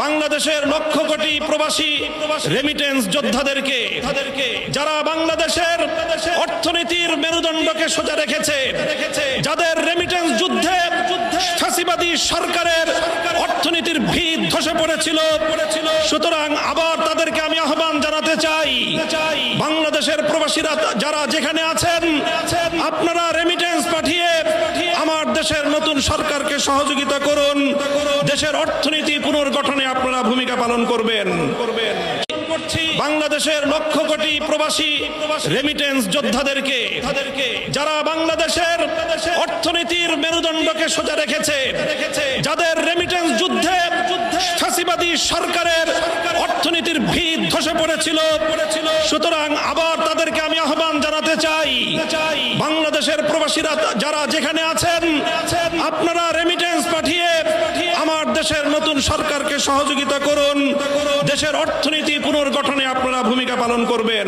বাংলাদেশের লক্ষ কোটি প্রবাসী রেমিটেন্স যোদ্ধাদেরকে, যারা বাংলাদেশের অর্থনীতির মেরুদণ্ডকে সোজা রেখেছে, যাদের রেমিটেন্স যুদ্ধে ফ্যাসিবাদী সরকারের অর্থনীতির ভিত ধসে পড়েছিল। সুতরাং আবার তাদেরকে আমি আহ্বান জানাতে চাই, বাংলাদেশের প্রবাসীরা যারা যেখানে আছেন, আপনারা রেমিটেন্স পাঠিয়ে আমার দেশের নতুন সরকারকে সহযোগিতা করুন। দেশের অর্থনীতি পুনর্গঠনে আপনারা ভূমিকা পালন করবেন। বাংলাদেশের লক্ষ কোটি প্রবাসী রেমিটেন্স যোদ্ধাদেরকে, যারা বাংলাদেশের অর্থনীতির মেরুদণ্ডকে সোজা রেখেছে, যাদের রেমিটেন্স যুদ্ধে ফ্যাসিবাদী সরকারের অর্থনীতির ভিত ধসে পড়েছিল। সুতরাং আবার তাদেরকে আমি আহ্বান জানাতে চাই, বাংলাদেশের প্রবাসীরা যারা যেখানে আছেন, আপনারা রেমিটেন্স পাঠিয়ে আমার দেশের নতুন সরকারকে সহযোগিতা করুন। দেশের অর্থনীতি পুনর্গঠনে আপনারা ভূমিকা পালন করবেন।